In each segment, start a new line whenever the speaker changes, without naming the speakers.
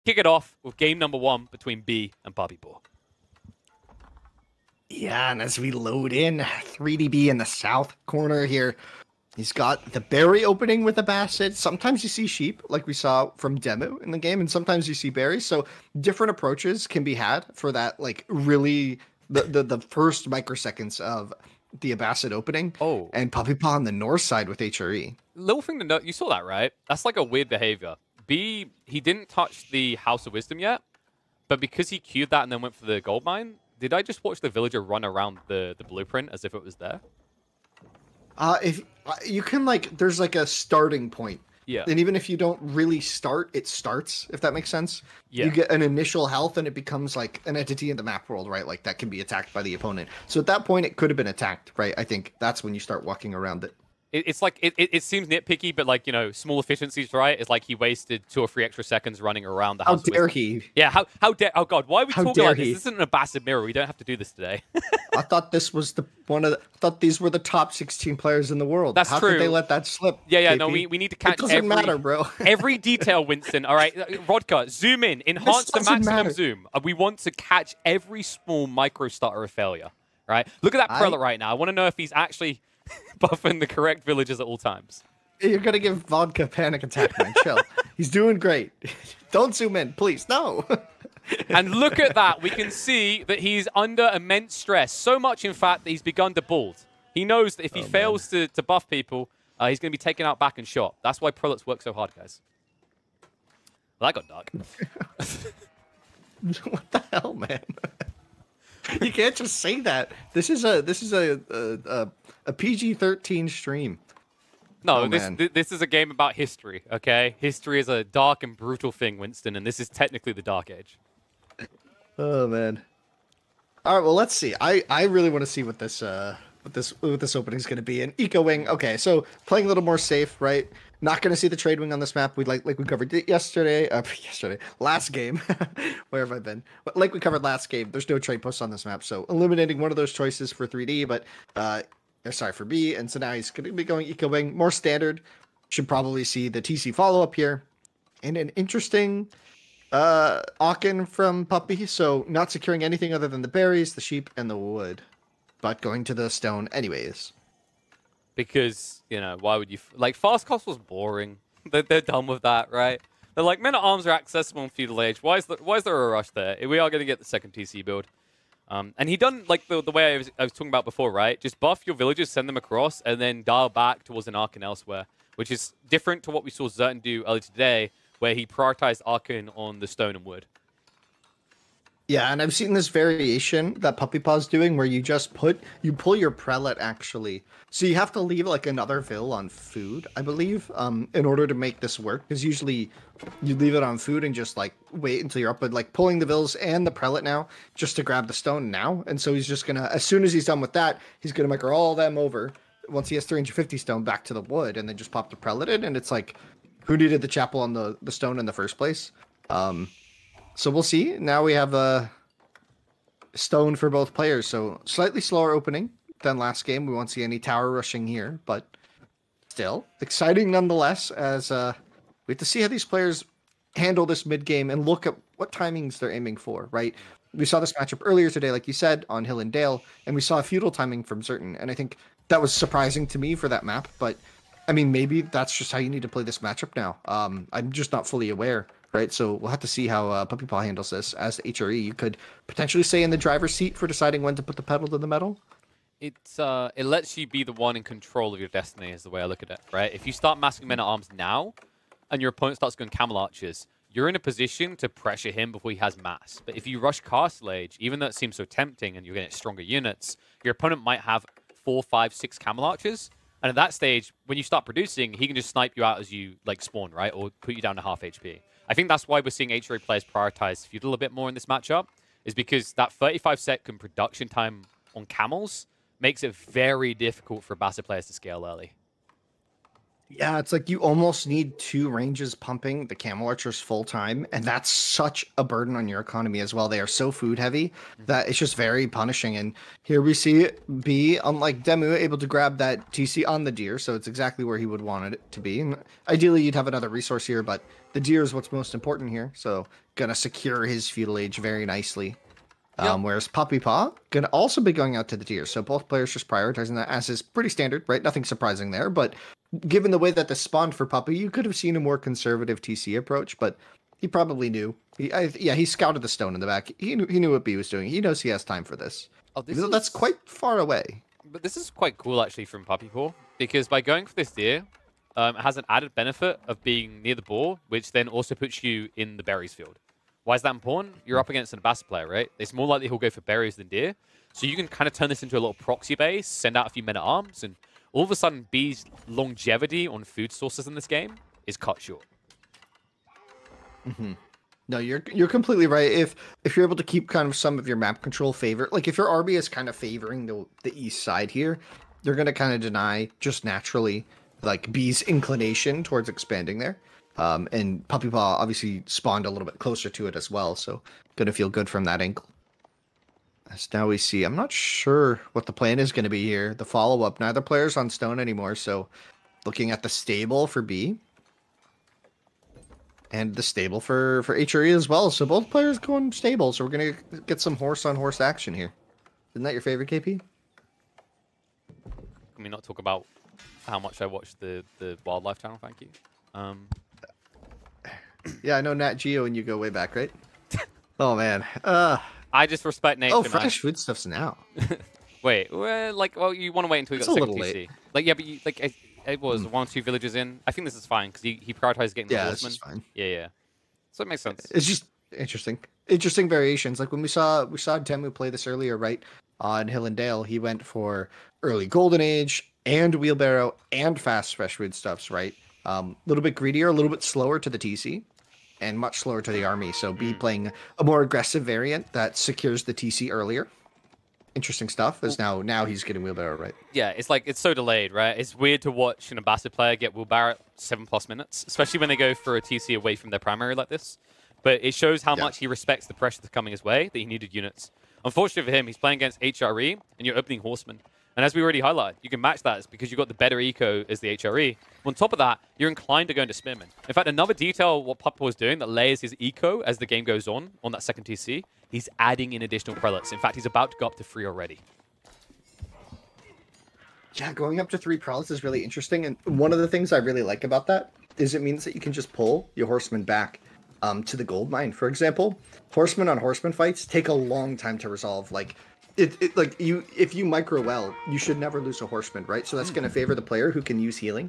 kick it off with game number 1 between B and PuppyPaw.
Yeah, and as we load in, 3DB in the south corner here. He's got the berry opening with a basset. Sometimes you see sheep, like we saw from Demu in the game, and sometimes you see berries. So different approaches can be had for that, like really the first microseconds of the basset opening.
Oh,
and PuppyPaw on the north side with HRE.
Little thing to note, you saw that, right? That's like a weird behavior. B, he didn't touch the House of Wisdom yet, but because he queued that and then went for the gold mine, did I just watch the villager run around the blueprint as if it was there?
If you can, like, there's like a starting point.
Yeah.
And even if you don't really start, it starts, if that makes sense.
Yeah.
You get an initial health and it becomes like an entity in the map world, right? Like that can be attacked by the opponent. So at that point, it could have been attacked, right? I think that's when you start walking around it.
It's like, it seems nitpicky, but like, you know, small efficiencies, right? It's like he wasted 2 or 3 extra seconds running around the house.
How dare he?
Yeah, how dare, oh god, why are we talking like
he?
this? This isn't a Bassett mirror, we don't have to do this today.
I thought this was I thought these were the top 16 players in the world.
That's
How
true.
could they let that slip?
Yeah,
KP?
no, we need to catch
It doesn't matter, bro.
every detail, Winston. All right, Vodka, zoom in, enhance the
doesn't
maximum
matter.
zoom. We want to catch every small micro stutter of failure, right? Look at that prelate right now. I want to know if he's actually buffing the correct villagers at all times.
You're gonna give Vodka panic attack, man. Chill. He's doing great. Don't zoom in, please. No.
And look at that. We can see that he's under immense stress. So much, in fact, that he's begun to bald. He knows that if he fails to buff people, he's going to be taken out back and shot. That's why prelates work so hard, guys. Well, that got dark.
What the hell, man? You can't just say that. This is a PG-13 stream.
No,
Oh,
this is a game about history, okay? History is a dark and brutal thing, Winston, and this is technically the Dark Age.
Oh man. All right, well let's see. I really want to see what this opening is going to be. And Eco Wing, okay, so playing a little more safe, right? Not going to see the trade wing on this map. We like we covered it yesterday. Last game. Where have I been? Like we covered last game. There's no trade posts on this map, so eliminating one of those choices for 3D, but sorry, for B. And so now he's going to be going Eco Wing, more standard. Should probably see the TC follow up here, and an interesting Aachen from Puppy. So not securing anything other than the berries, the sheep, and the wood, but going to the stone anyways.
Because, you know, why would you... Like, Fast Castle's boring. They're done with that, right? They're like, men-at-arms are accessible in Feudal Age. Why is there a rush there? We are going to get the second TC build. And he done, like, the way I was talking about before, right? Just buff your villagers, send them across, and then dial back towards an Archon elsewhere, which is different to what we saw Zerton do earlier today, where he prioritized Archon on the stone and wood.
Yeah, and I've seen this variation that PuppyPaw's doing where you just pull your prelate actually. So you have to leave like another vill on food, I believe, in order to make this work. Because usually you leave it on food and just like wait until you're up. But like pulling the vills and the prelate now just to grab the stone now. And so he's just gonna, as soon as he's done with that, he's gonna micro all them over once he has 350 stone back to the wood and then just pop the prelate in. And it's like, who needed the chapel on the stone in the first place? So we'll see. Now we have a stone for both players. So slightly slower opening than last game. We won't see any tower rushing here, but still exciting nonetheless, as we have to see how these players handle this mid game and look at what timings they're aiming for, right? We saw this matchup earlier today, like you said, on Hill and Dale, and we saw a feudal timing from Zerton. And I think that was surprising to me for that map, but I mean, maybe that's just how you need to play this matchup now. I'm just not fully aware. Right, so we'll have to see how PuppyPaw handles this. As the HRE, you could potentially stay in the driver's seat for deciding when to put the pedal to the metal.
It lets you be the one in control of your destiny, is the way I look at it, right? If you start massing men-at-arms now, and your opponent starts going camel archers, you're in a position to pressure him before he has mass. But if you rush Castle Age, even though it seems so tempting and you're getting stronger units, your opponent might have 4, 5, 6 camel archers, and at that stage, when you start producing, he can just snipe you out as you like spawn, right? Or put you down to half HP. I think that's why we're seeing HRA players prioritize feudal a bit more in this matchup, is because that 35-second production time on camels makes it very difficult for Bassett players to scale early.
Yeah, it's like you almost need 2 ranges pumping the camel archers full time, and that's such a burden on your economy as well. They are so food heavy that it's just very punishing. And here we see B, unlike Demu, able to grab that TC on the deer, so it's exactly where he would want it to be. And ideally, you'd have another resource here, but The deer is what's most important here, so gonna secure his feudal age very nicely.
Yep.
Whereas Puppy Paw gonna also be going out to the deer, so both players just prioritizing that, as is pretty standard, right? Nothing surprising there, but given the way that this spawned for Puppy, you could have seen a more conservative TC approach, but he probably knew. He scouted the stone in the back. He knew what B was doing. He knows he has time for this.
Oh,
That's quite far away.
But this is quite cool, actually, from Puppy Paw, because by going for this deer, it has an added benefit of being near the ball, which then also puts you in the berries field. Why is that important? You're up against an ambassador player, right? It's more likely he'll go for berries than deer. So you can kind of turn this into a little proxy base, send out a few men-at-arms, and all of a sudden B's longevity on food sources in this game is cut short.
Mm-hmm. No, you're completely right. If you're able to keep kind of some of your map control favor, like if your army is kind of favoring the east side here, you're going to kind of deny just naturally like B's inclination towards expanding there. And Puppy Paw obviously spawned a little bit closer to it as well, so gonna feel good from that angle. As now we see, I'm not sure what the plan is going to be here. The follow-up, neither player's on stone anymore, so looking at the stable for B. And the stable for HRE as well, so both players going stable, so we're going to get some horse-on-horse action here. Isn't that your favorite, KP?
Can we not talk about how much I watch the wildlife channel, thank you?
Yeah, I know Nat Geo and you go way back, right? Oh, man.
I just respect nature.
Oh, fresh foodstuffs now.
Wait, well, you want to wait until you got second TC.
Late.
Like, yeah, but it was 1 or 2 villages in. I think this is fine because he prioritized getting the horsemen.
This is fine.
Yeah. So it makes sense.
It's just interesting variations. Like when we saw Temu play this earlier, right? On Hill and Dale, he went for early Golden Age and Wheelbarrow and fast fresh foodstuffs, right? A little bit greedier, a little bit slower to the TC, and much slower to the army. So B playing a more aggressive variant that secures the TC earlier. Interesting stuff. As now he's getting Wheelbarrow right.
Yeah, it's so delayed, right? It's weird to watch an ambassador player get Wheelbarrow 7+ minutes, especially when they go for a TC away from their primary like this. But it shows how much he respects the pressure that's coming his way, that he needed units. Unfortunately for him, he's playing against HRE, and you're opening Horsemen. And as we already highlighted, you can match that because you've got the better eco as the HRE. On top of that, you're inclined to go into Spearman. In fact, another detail what Puppy was doing that layers his eco as the game goes on that second TC, he's adding in additional prelates. In fact, he's about to go up to 3 already.
Yeah, going up to 3 prelates is really interesting. And one of the things I really like about that is it means that you can just pull your horsemen back to the gold mine. For example, horsemen on horseman fights take a long time to resolve. Like, if you micro well, you should never lose a horseman, right? So that's going to favor the player who can use healing.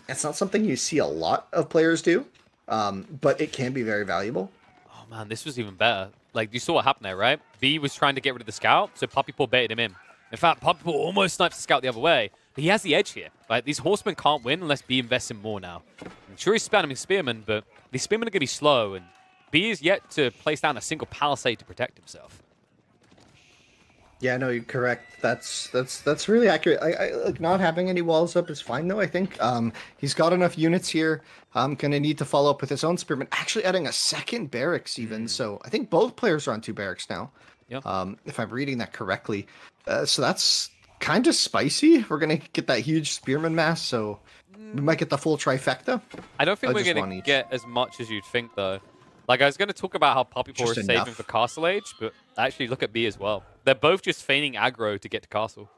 It's not something you see a lot of players do, but it can be very valuable.
Oh man, this was even better. Like, you saw what happened there, right? V was trying to get rid of the scout, so Puppy Paw baited him in. In fact, Puppy Paw almost snipes the scout the other way, but he has the edge here. Right? These horsemen can't win unless B invests in more now. I'm sure he's spamming Spearmen, but these Spearmen are going to be slow, and B is yet to place down a single palisade to protect himself.
Yeah, no, you're correct. That's really accurate. I like not having any walls up is fine though. I think he's got enough units here. Gonna need to follow up with his own spearman. Actually, adding a second barracks even. So I think both players are on 2 barracks now.
Yeah.
If I'm reading that correctly. So that's kind of spicy. We're gonna get that huge spearman mass. So we might get the full trifecta.
I don't think we're gonna get as much as you'd think though. Like, I was going to talk about how Puppy Paw is saving for Castle Age, but actually look at B as well. They're both just feigning aggro to get to Castle.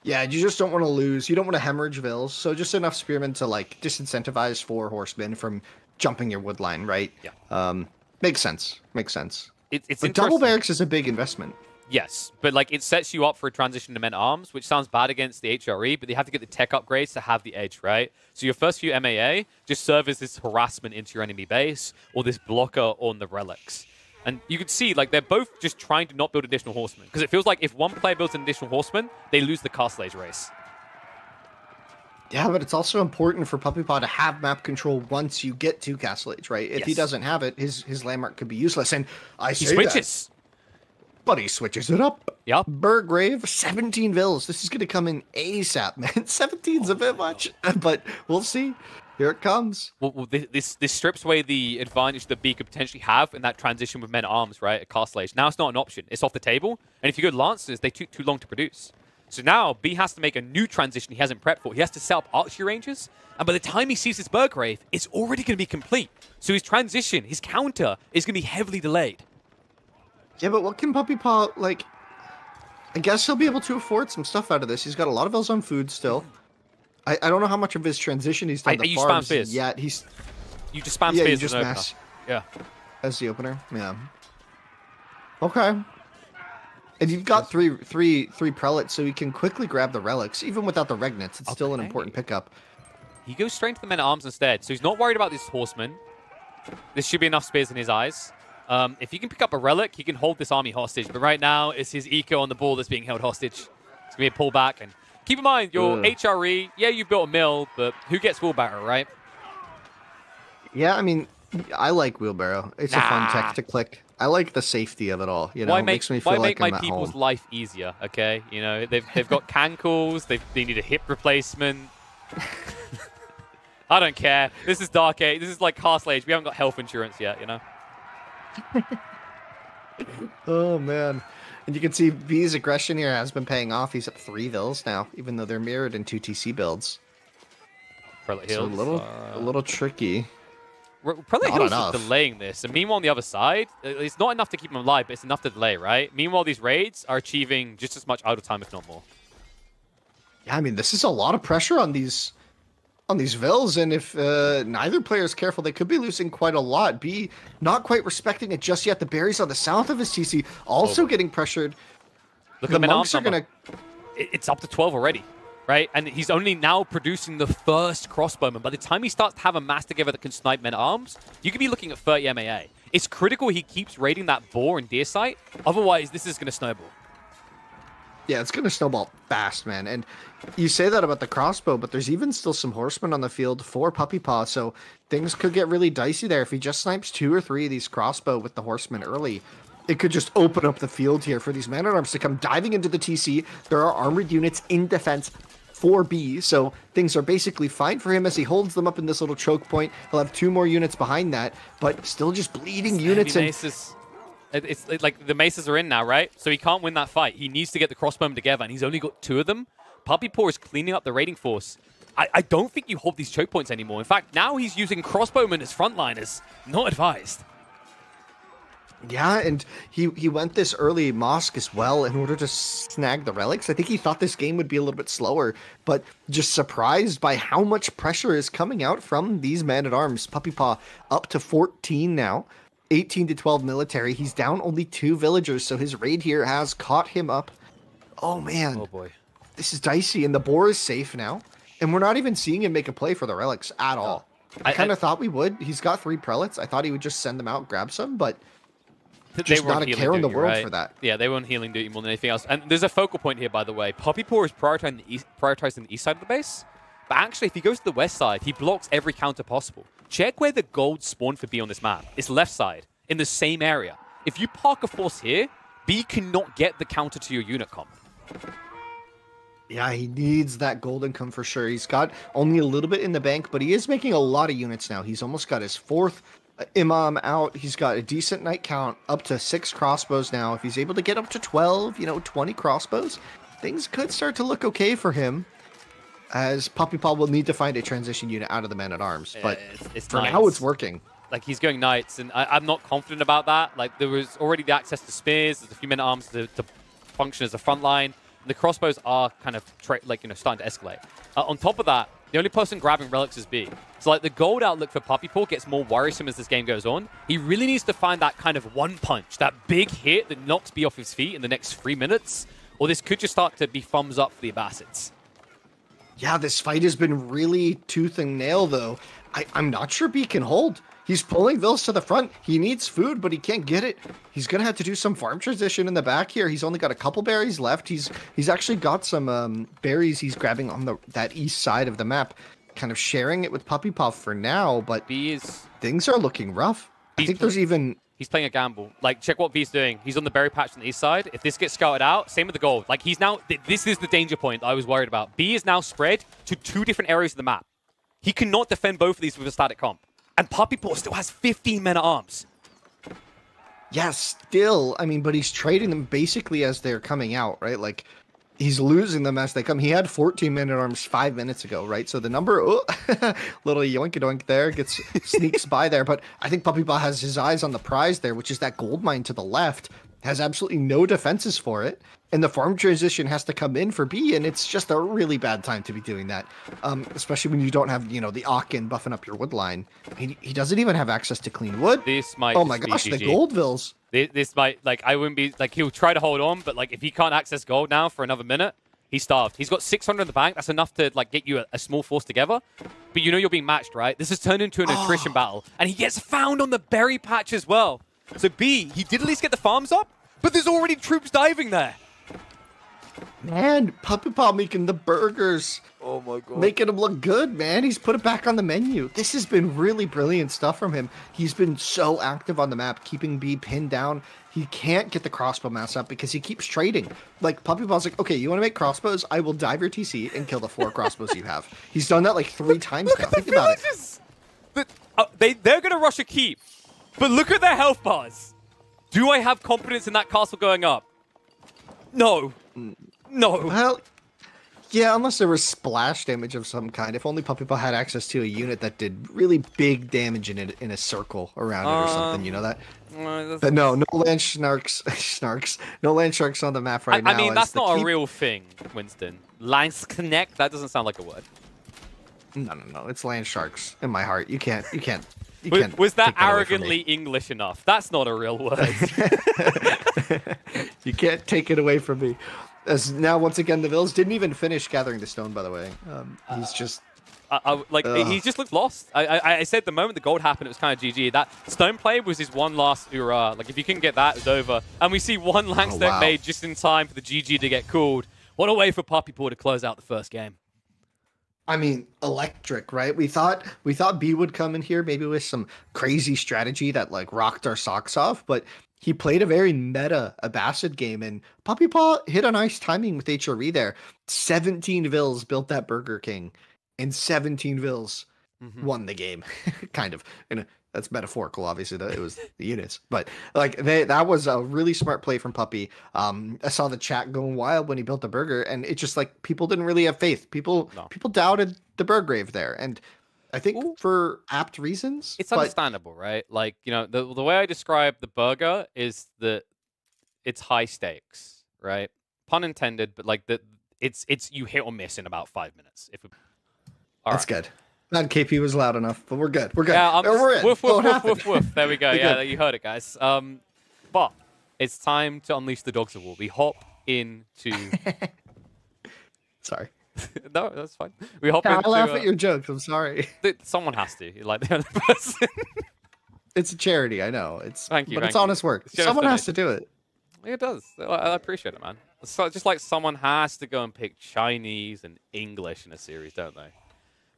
Yeah, you just don't want to lose. You don't want to hemorrhage vills. So just enough spearmen to, like, disincentivize 4 horsemen from jumping your wood line, right?
Yeah.
Makes sense. Makes sense.
It's
but double barracks is a big investment.
Yes, but like it sets you up for a transition to men-at-arms, which sounds bad against the HRE, but they have to get the tech upgrades to have the edge, right? So your first few MAA just serve as this harassment into your enemy base or this blocker on the relics. And you can see, like, they're both just trying to not build additional horsemen. Because it feels like if one player builds an additional horseman, they lose the Castle Age race.
Yeah, but it's also important for Puppy Paw to have map control once you get to Castle Age, right? If he doesn't have it, his landmark could be useless. And he switches. But he switches it up.
Yep.
Burgrave, 17 vills. This is going to come in ASAP, man. 17's a bit much, but we'll see. Here it comes.
Well, this strips away the advantage that B could potentially have in that transition with men-at-arms, right, at Castle Age. Now it's not an option. It's off the table. And if you go Lancers, they took too long to produce. So now B has to make a new transition he hasn't prepped for. He has to set up archery ranges. And by the time he sees his Burgrave, it's already going to be complete. So his transition, his counter, is going to be heavily delayed.
Yeah, but what can PuppyPaw, like... I guess he'll be able to afford some stuff out of this. He's got a lot of L's on food still. I don't know how much of his transition he's done to farms yet. You
just spam spears
just
as an
mash.
Yeah.
As the opener? Yeah. Okay. And you've got three prelates, so you can quickly grab the relics. Even without the regnants, it's still an important pickup.
He goes straight to the men-at-arms instead, so he's not worried about this horseman. This should be enough spears in his eyes. If he can pick up a relic, he can hold this army hostage. But right now, it's his eco on the ball that's being held hostage. It's going to be a pullback. And keep in mind, your HRE, yeah, you built a mill, but who gets wheelbarrow, right?
Yeah, I mean, I like wheelbarrow. It's a fun tech to click. I like the safety of it all. You know,
why
it makes me feel like I'm at home.
Why make my people's life easier, okay? You know, they've got cankles, they need a hip replacement. I don't care. This is Dark Age. This is like Castle Age. We haven't got health insurance yet, you know?
Oh, man. And you can see V's aggression here has been paying off. He's up 3 vills now, even though they're mirrored in 2 TC builds.
Prelate
So
Hills.
a little tricky.
Prelate Hills is delaying this. And meanwhile, on the other side, it's not enough to keep him alive, but it's enough to delay, right? Meanwhile, these raids are achieving just as much idle time, if not more.
Yeah, I mean, this is a lot of pressure on these vills, and if neither player is careful, they could be losing quite a lot. B not quite respecting it just yet. The berries on the south of his TC also getting pressured.
Look
the
at the
monks are gonna.
It's up to 12 already, right? And he's only now producing the first crossbowman. By the time he starts to have a mass together that can snipe men-at-arms, you could be looking at 30 MAA. It's critical he keeps raiding that boar and deer site. Otherwise, this is going to snowball.
Yeah, it's going to snowball fast, man. And you say that about the crossbow, but there's even still some horsemen on the field for PuppyPaw, so things could get really dicey there. If he just snipes 2 or 3 of these crossbow with the horsemen early, it could just open up the field here for these man-at-arms to come diving into the TC. There are armored units in defense for B, so things are basically fine for him as he holds them up in this little choke point. He'll have 2 more units behind that, but still just bleeding units.
It's like the maces are in now, right? So he can't win that fight. He needs to get the crossbowmen together, and he's only got 2 of them. PuppyPaw is cleaning up the raiding force. I don't think you hold these choke points anymore. In fact, now he's using crossbowmen as frontliners. Not advised.
Yeah, and he went this early mosque as well in order to snag the relics. I think he thought this game would be a little bit slower, but just surprised by how much pressure is coming out from these man-at-arms. PuppyPaw up to 14 now. 18 to 12 military. He's down only 2 villagers, so his raid here has caught him up. Oh, man.
Oh, boy.
This is dicey, and the boar is safe now. And we're not even seeing him make a play for the relics at all. I kind of thought we would. He's got 3 prelates. I thought he would just send them out, grab some, but just not a care in the world for that.
Yeah, they were on healing duty more than anything else. And there's a focal point here, by the way. PuppyPaw is prioritizing the east side of the base. But actually, if he goes to the west side, he blocks every counter possible. Check where the gold spawn for B on this map. It's left side, in the same area. If you park a force here, B cannot get the counter to your unit comp.
Yeah, he needs that gold income for sure. He's got only a little bit in the bank, but he is making a lot of units now. He's almost got his 4th Imam out. He's got a decent night count, up to 6 crossbows now. If he's able to get up to 12, 20 crossbows, things could start to look okay for him. As PuppyPaw will need to find a transition unit out of the man-at-arms. But
it's
for now, it's working.
Like, he's going knights, and I'm not confident about that. Like, there was already the access to spears. There's a few men-at-arms to function as a front line. The crossbows are kind of, starting to escalate. On top of that, the only person grabbing relics is B. So, like, the gold outlook for PuppyPaw gets more worrisome as this game goes on. He really needs to find that kind of one punch, that big hit that knocks B off his feet in the next 3 minutes, or this could just start to be thumbs up for the Abbasids.
Yeah, this fight has been really tooth and nail, though. I'm not sure B can hold. He's pulling vills to the front. He needs food, but he can't get it. He's going to have to do some farm transition in the back here. He's only got a couple berries left. He's actually got some berries he's grabbing on that east side of the map, kind of sharing it with PuppyPaw for now, but things are looking rough. I think there's even...
He's playing a gamble. Like, check what B's doing. He's on the berry patch on the east side. If this gets scouted out, same with the gold. Like, he's now... This is the danger point I was worried about. B is now spread to 2 different areas of the map. He cannot defend both of these with a static comp. And PuppyPaw still has 15 men-at-arms.
Yeah, still. I mean, but he's trading them basically as they're coming out, right? Like, he's losing them as they come. He had 14-minute arms 5 minutes ago, right? So the number, little yoink doink there, sneaks by there. But I think PuppyPaw has his eyes on the prize there, which is that gold mine to the left. Has absolutely no defenses for it. And the farm transition has to come in for B, and it's just a really bad time to be doing that. Especially when you don't have, the Aachen buffing up your wood line. He doesn't even have access to clean wood.
This might
Oh my gosh, the Goldvilles.
This might, I wouldn't be, he'll try to hold on, but, if he can't access gold now for another minute, he's starved. He's got 600 in the bank. That's enough to, get you a small force together. But you're being matched, right? This has turned into an attrition battle. And he gets found on the berry patch as well. So B, he did at least get the farms up, but there's already troops diving there.
Man, PuppyPaw making the burgers.
Oh my god.
Making him look good, man. He's put it back on the menu. This has been really brilliant stuff from him. He's been so active on the map, keeping B pinned down. He can't get the crossbow mass up because he keeps trading. PuppyPaw's like, okay, you want to make crossbows? I will dive your TC and kill the 4 crossbows you have. He's done that 3 times now. Think about it.
They're going to rush a keep, but look at their health bars. Do I have confidence in that castle going up? No. No.
Well, yeah, unless there was splash damage of some kind. If only PuppyPaw had access to a unit that did really big damage in a circle around it or something, you know that? But no land snarks. No land sharks on the map right now.
I mean, that's not a real thing, Winston. Lands connect? That doesn't sound like a word.
No. It's land sharks in my heart. You can't.
Was that arrogantly English enough? That's not a real word.
You can't take it away from me. As now, once again, the Vills didn't even finish gathering the stone, by the way. He's just...
he just looked lost. I said the moment the gold happened, it was kind of GG. That stone play was his one last hurrah. If you can get that, it's over. And we see one Langstone made just in time for the GG to get called. What a way for PuppyPaw to close out the first game.
I mean, electric, right? We thought B would come in here maybe with some crazy strategy that rocked our socks off, but he played a very meta Abbasid game, and PuppyPaw hit a nice timing with HRE there. 17 Vills built that Burger King, and 17 Vills won the game. Kind of. That's metaphorical, obviously. It was the units, but that was a really smart play from Puppy. I saw the chat going wild when he built the burger, and it just people didn't really have faith. People doubted the Burgrave there, and I think for apt reasons.
It's understandable, right? The way I describe the burger is that it's high stakes, right? Pun intended, but it's you hit or miss in about 5 minutes.
That's good. Not KP was loud enough, but we're good. We're good.
Yeah,
we're in.
Woof. There we go. Yeah, you heard it, guys. But it's time to unleash the dogs of war. We hop into...
Sorry.
No, that's fine. We hop into...
I laugh at your jokes. I'm sorry.
Someone has to. You're the other person.
It's a charity, I know.
Thank you.
It's honest work. Someone has to do it.
It does. I appreciate it, man. It's just like someone has to go and pick Chinese and English in a series, don't they?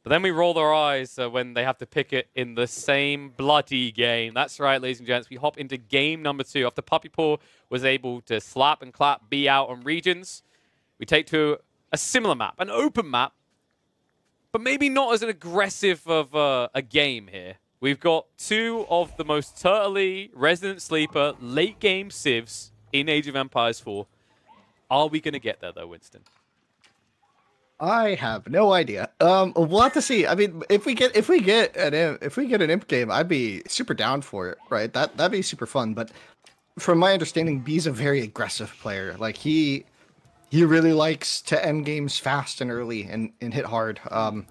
But then we roll our eyes when they have to pick it in the same bloody game. That's right, ladies and gents. We hop into game number 2. After PuppyPaw was able to slap and clap B out on regions, we take to a similar map, an open map, but maybe not as an aggressive of a game here. We've got 2 of the most turtley, Resident Sleeper, late game civs in Age of Empires 4. Are we going to get there, though, Winston?
I have no idea. We'll have to see. I mean, if we get an imp game, I'd be super down for it, right? That'd be super fun. But from my understanding, B's a very aggressive player. He really likes to end games fast and early and hit hard. I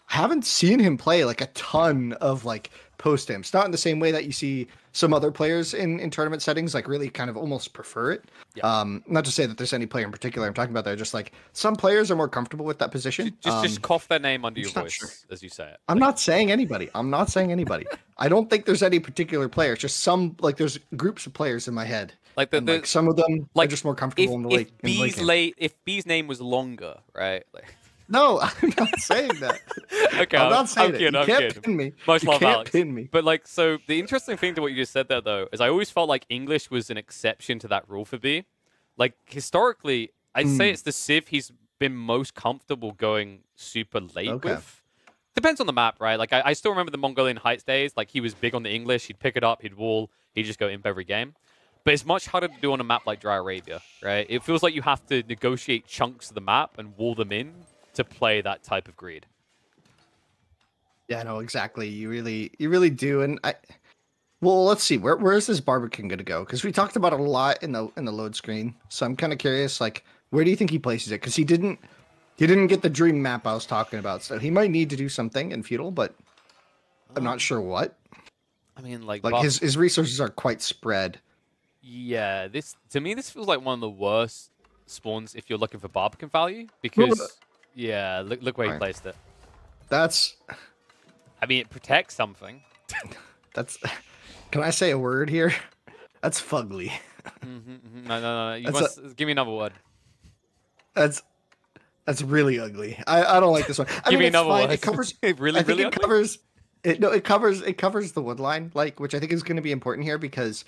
haven't seen him play a ton of post imps, not in the same way that you see some other players in tournament settings really kind of almost prefer it. Yeah. Not to say that there's any player in particular I'm talking about there, just some players are more comfortable with that position.
Just cough their name under your voice as you say it.
I'm not saying anybody. I don't think there's any particular player. It's just some there's groups of players in my head. Some of them are just more comfortable in the late.
If B's name was longer, right?
No, I'm not saying that.
Okay,
I'm not saying
kidding,
it. You can't pin me.
Much love, Alex.
Pin me.
But so the interesting thing to what you just said there, though, is I always felt like English was an exception to that rule for B. Historically, I'd say it's the Civ he's been most comfortable going super late with. Depends on the map, right? I still remember the Mongolian Heights days. He was big on the English. He'd pick it up, he'd wall, he'd just go imp every game. But it's much harder to do on a map like Dry Arabia, right? It feels like you have to negotiate chunks of the map and wall them in to play that type of greed.
Yeah, no, exactly. You really do. And well, let's see. Where is this Barbican gonna go? Because we talked about it a lot in the load screen. So I'm kind of curious, like, where do you think he places it? Because he didn't get the dream map I was talking about, so he might need to do something in feudal, but I'm not sure what.
I mean, like
his resources are quite spread.
Yeah, to me this feels like one of the worst spawns if you're looking for Barbican value because yeah, look where he placed it.
That's.
I mean, it protects something.
That's. Can I say a word here? That's fugly.
No. Give me another word.
That's really ugly. I don't like this one.
Give me another word.
It covers.
really
I think
really
it
ugly?
covers. It covers the wood line, like, which I think is going to be important here because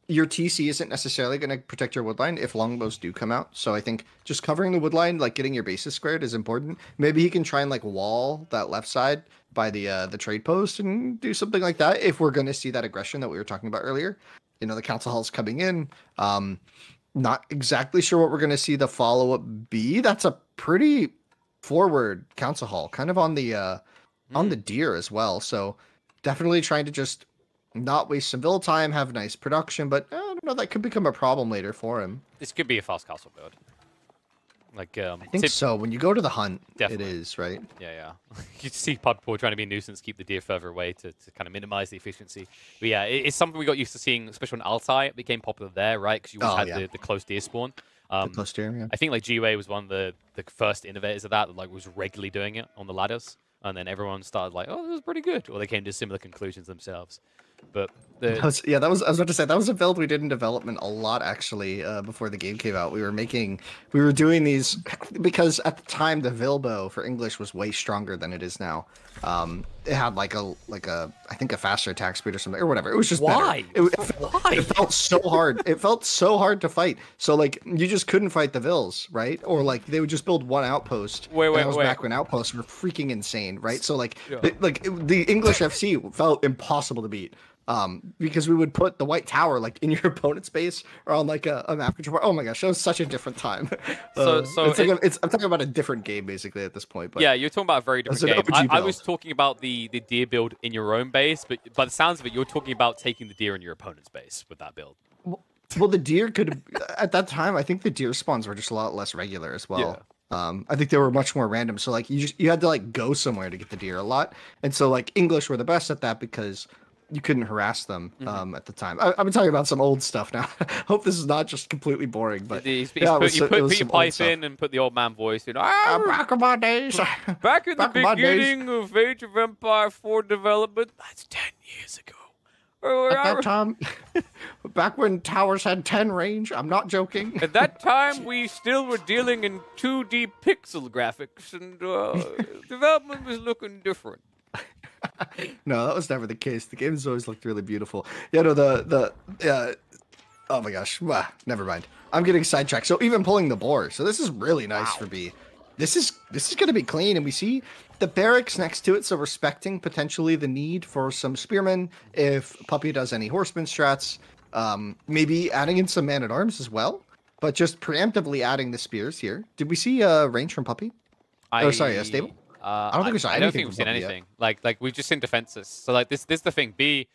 your TC isn't necessarily going to protect your wood line if longbows do come out. So I think just covering the wood line, like getting your bases squared, is important. Maybe he can try and like wall that left side by the trade post and do something like that if we're going to see that aggression that we were talking about earlier. You know, the council hall's coming in. Not exactly sure what we're going to see the follow up be. That's a pretty forward council hall, kind of on the deer as well. So definitely trying to just not waste some build time, have nice production, but I don't know, that could become a problem later for him.
This could be a fast castle build. Like,
I think so. When you go to the hunt,
definitely.
It is, right?
Yeah. You see PuppyPaw trying to be a nuisance, keep the deer further away to kind of minimize the efficiency. But yeah, it's something we got used to seeing, especially on Altai. It became popular there, right? Because you always had the close deer spawn.
The close deer, yeah.
I think like G-Way was one of the first innovators of that like was regularly doing it on the ladders. And then everyone started like, oh, this is pretty good. Or they came to similar conclusions themselves. But I was about to say that was a build we did in development a lot actually before the game came out. We were doing these because at the time the Vilbo for English was way stronger than it is now. It had like a I think a faster attack speed or something or whatever. It was just why?
Better. It felt so hard. It felt so hard to fight. So like you just couldn't fight the Vils, right? Or like they would just build one outpost. Wait. Back when outposts were freaking insane, right? So like the English FC felt impossible to beat. Because we would put the white tower like in your opponent's base or on like a map control. Oh my gosh, that was such a different time. I'm talking about a different game basically at this point. But
yeah, you're talking about a very different game. I was talking about the deer build in your own base, but by the sounds of it, you're talking about taking the deer in your opponent's base with that build.
Well, the deer could at that time. I think the deer spawns were just a lot less regular as well. Yeah. I think they were much more random. So like you had to like go somewhere to get the deer a lot, and so like English were the best at that because you couldn't harass them at the time. I've been talking about some old stuff now. Hope this is not just completely boring, but
you put your pipe in and put the old man voice in.
Back in my days.
Back in the beginning of Age of Empire 4 development. That's 10 years ago.
At that time, back when towers had 10 range, I'm not joking.
At that time, we still were dealing in 2D pixel graphics, and development was looking different.
No, that was never the case. The games always looked really beautiful. Yeah, no, oh my gosh, never mind. I'm getting sidetracked. So even pulling the boar. So this is really nice for B. This is going to be clean, and we see the barracks next to it. So respecting potentially the need for some spearmen if Puppy does any horseman strats. Maybe adding in some man-at-arms as well, but just preemptively adding the spears here. Did we see range from Puppy? A stable. I don't think we saw anything.
I don't think we've seen anything. Like we've just seen defenses. So like this is the thing. B.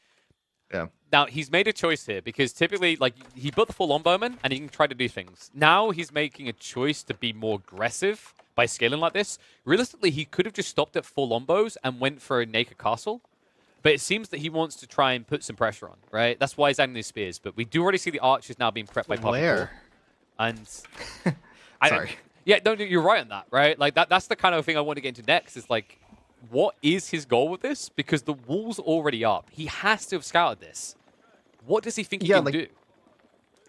Yeah.
Now he's made a choice here because typically like he built the full longbowman and he can try to do things. Now he's making a choice to be more aggressive by scaling like this. Realistically, he could have just stopped at full longbows and went for a naked castle. But it seems that he wants to try and put some pressure on, right? That's why he's adding these spears. But we do already see the archers now being prepped by Puppy.
Where?
And
Sorry.
Yeah, no, you're right on that, right? Like that's the kind of thing I want to get into next. Is like, what is his goal with this? Because the wall's already up. He has to have scouted this. What does he think he can do?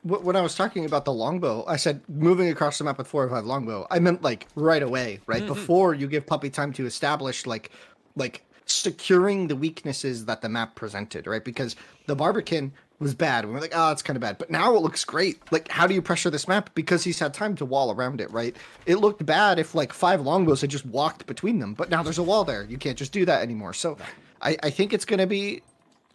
When I was talking about the longbow, I said moving across the map with 4 or 5 longbow. I meant like right away, right? Before you give Puppy time to establish like securing the weaknesses that the map presented, right? Because the Barbican was bad. We were like, oh, it's kind of bad. But now it looks great. Like, how do you pressure this map? Because he's had time to wall around it, right? It looked bad if like 5 longbows had just walked between them. But now there's a wall there. You can't just do that anymore. So I think it's going to be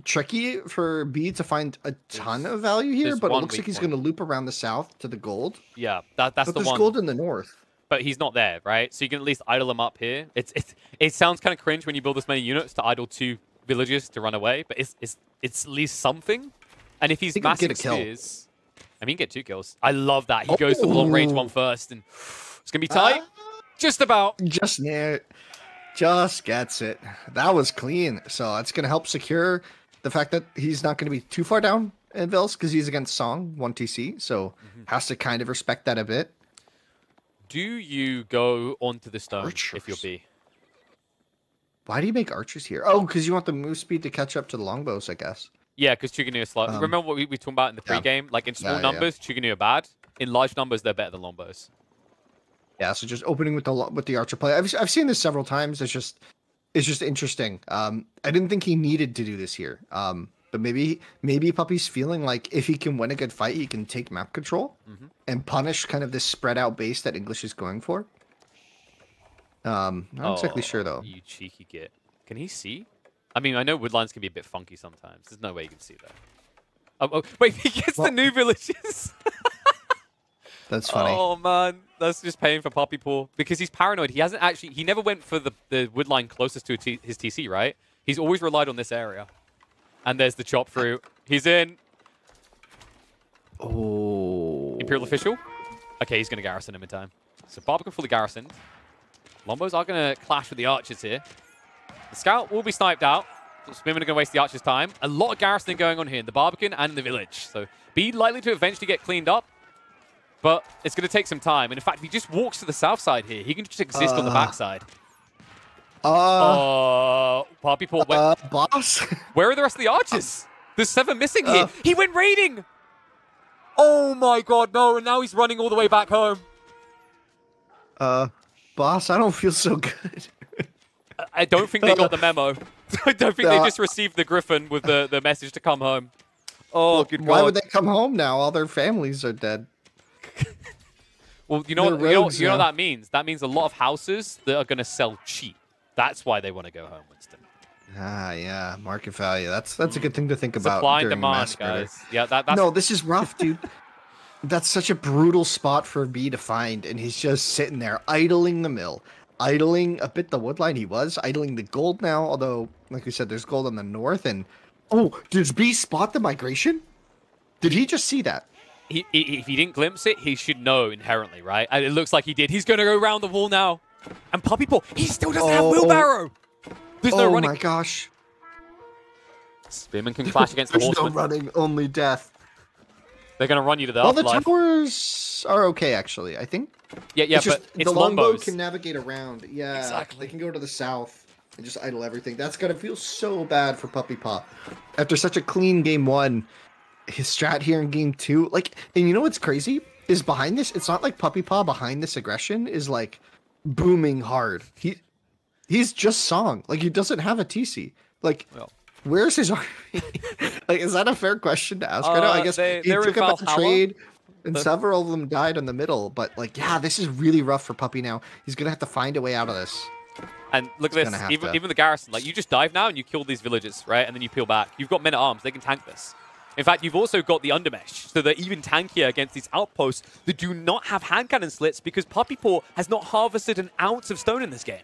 tricky for B to find a ton of value here,
there's
but it
one
looks like
weak
he's
point.
going to loop around the south to the gold.
Yeah, that's
But
the
there's
one.
gold in the north.
But he's not there, right? So you can at least idle him up here. It sounds kind of cringe when you build this many units to idle 2 villages to run away, but it's at least something. And if he's massing spears, I mean, get 2 kills. I love that. He goes for the long range one first, and it's gonna be tight. Just about.
Just near. Just gets it. That was clean. So it's gonna help secure the fact that he's not gonna be too far down in Vils because he's against Song 1TC. So has to kind of respect that a bit.
Do you go onto the stone
Archers.
if you're B?
Why do you make archers here? Oh, because you want the move speed to catch up to the longbows, I guess.
Yeah, because Chuganu is slow. Remember what we talked about in the pregame? Like in small numbers, Chuganu are bad. In large numbers, they're better than longbows.
Yeah, so just opening with the archer play. I've seen this several times. It's just interesting. I didn't think he needed to do this here. But maybe Puppy's feeling like if he can win a good fight, he can take map control and punish kind of this spread out base that English is going for. Not exactly sure though.
You cheeky git. Can he see? I mean, I know woodlines can be a bit funky sometimes. There's no way you can see that. Oh wait, he gets the new villages.
That's funny.
Oh man, that's just paying for puppy paw because he's paranoid. He never went for the woodline closest to his TC, right? He's always relied on this area. And there's the chop fruit. He's in.
Oh.
Imperial official. Okay, he's going to garrison him in time. So Barbican fully garrisoned. Lombos are going to clash with the archers here. The scout will be sniped out. So Spearmen are going to waste the archers' time. A lot of garrisoning going on here in the Barbican and in the village. So be likely to eventually get cleaned up. But it's going to take some time. And in fact, if he just walks to the south side here, he can just exist on the backside. Puppy paw.
Boss?
Where are the rest of the archers? There's 7 missing here. He went raiding. Oh my god, no. And now he's running all the way back home.
Boss, I don't feel so good.
I don't think they got the memo. I don't think they just received the griffin with the message to come home. Oh, good god.
Why would they come home now? All their families are dead.
Well, you know what that means? That means a lot of houses that are going to sell cheap. That's why they want to go home, Winston.
Yeah, market value. That's a good thing to think about.
Supply and demand, guys. Yeah, that's...
No, this is rough, dude. That's such a brutal spot for B to find, and he's just sitting there idling the mill, idling a bit the woodline. He was idling the gold now, although, like we said, there's gold on the north. And does B spot the migration? Did he just see that?
If he didn't glimpse it, he should know inherently, right? And it looks like he did. He's going to go around the wall now. And Puppy Paw, he still doesn't have wheelbarrow. There's no running.
Oh my gosh.
Spearman can clash against the horseman.
There's no running, only death.
They're going to run you to the
afterlife.
afterlife.
The towers are okay, actually, I think.
Yeah,
it's
but it's
the longbow
longbows.
can navigate around. Yeah,
exactly.
They can go to the south and just idle everything. That's going to feel so bad for Puppy Paw. After such a clean game 1, his strat here in game 2, like, and you know what's crazy? Is behind this, it's not like Puppy Paw behind this aggression is like booming hard. He's just Song. Like, he doesn't have a TC. Like, where's his army? Like, is that a fair question to ask right now? I guess he took up a trade, and several of them died in the middle. But, like, yeah, this is really rough for Puppy now. He's going to have to find a way out of this.
And look at this. Even the garrison. Like, you just dive now and you kill these villages, right? And then you peel back. You've got men-at-arms. They can tank this. In fact, you've also got the undermesh, so they're even tankier against these outposts that do not have hand cannon slits because Puppy Paw has not harvested an ounce of stone in this game.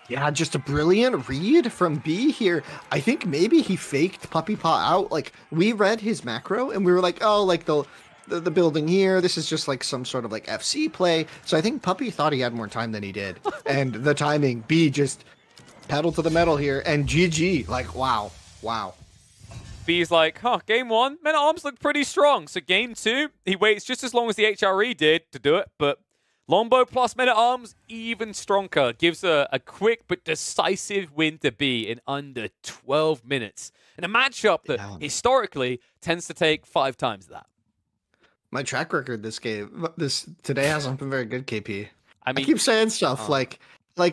Yeah, just a brilliant read from B here. I think maybe he faked Puppy Paw out. Like, we read his macro, and we were like, oh, like the building here, this is just like some sort of like FC play. So I think Puppy thought he had more time than he did. And the timing, B just pedal to the metal here, and GG. Like, wow.
B's like, game 1, men-at-arms look pretty strong. So game 2, he waits just as long as the HRE did to do it, but longbow plus men-at-arms, even stronger. Gives a quick but decisive win to B in under 12 minutes. In a matchup that historically tends to take 5 times that.
My track record today hasn't been very good, KP.
I mean,
I keep saying stuff like